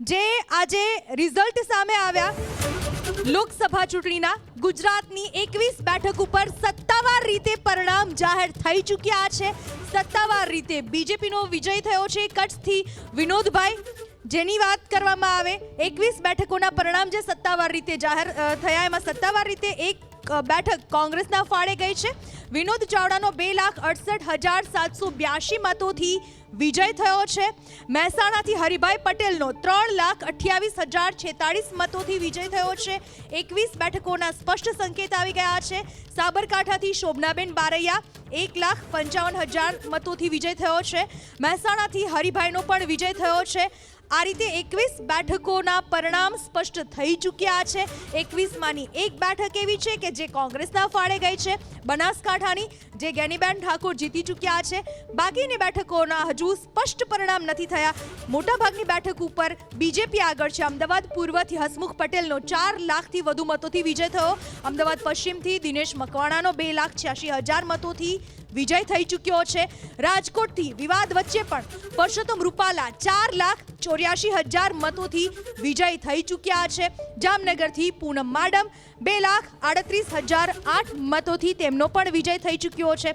જે આજે રિઝલ્ટ સામે આવ્યા લોકસભા ચૂંટણીના ગુજરાતની 21 બેઠક ઉપર સત્તાવાર રીતે પરિણામ જાહેર થઈ ચૂક્યા છે। સત્તાવાર રીતે બીજેપીનો વિજય થયો છે કચ્છથી વિનોદભાઈ। જેની વાત કરવામાં આવે 21 બેઠકોના પરિણામ જે સત્તાવાર રીતે જાહેર થયા એમાં સત્તાવાર રીતે એક બેઠક કોંગ્રેસના ફાળે ગઈ છે। વિનોદ ચાવડાનો 2,68,782 મતોથી વિજય થયો છે। મહેસાણાથી હરિભાઈ પટેલનો 3,28,046 મતોથી વિજય થયો છે। 21 બેઠકોના સ્પષ્ટ સંકેત આવી ગયા છે। સાબરકાંઠાથી શોભનાબેન બારૈયા 1,55,000 મતોથી વિજય થયો છે। મહેસાણાથી હરિભાઈનો પણ વિજય થયો છે। આ રીતે 21 બેઠકોના પરિણામ સ્પષ્ટ થઈ ચૂક્યા છે। 21માની એક બેઠક એવી છે કે જે કોંગ્રેસના ફાળે ગઈ છે, બનાસકાંઠાની, જે જ્ઞાનીબેન ઠાકોર જીતી ચૂક્યા છે। બાકીની બેઠકોના હજુ સ્પષ્ટ પરિણામ નથી થયા। મોટાભાગની બેઠક ઉપર બીજેપી આગળ છે। અમદાવાદ પૂર્વથી હસમુખ પટેલનો 4 લાખથી વધુ મતોથી વિજય થયો। અમદાવાદ પશ્ચિમથી દિનેશ મકવાણાનો 2,86,000 મતોથી વિજય થઈ ચૂક્યો છે। રાજકોટથી વિવાદ વચ્ચે પણ પરસોત્તમ રૂપાલા 4,84,000 મતોથી વિજય થઈ ચૂક્યા છે। જામનગરથી પૂનમ માડમ 2,38,008 મતોથી તેમનો પણ વિજય થઈ ચૂક્યો છે।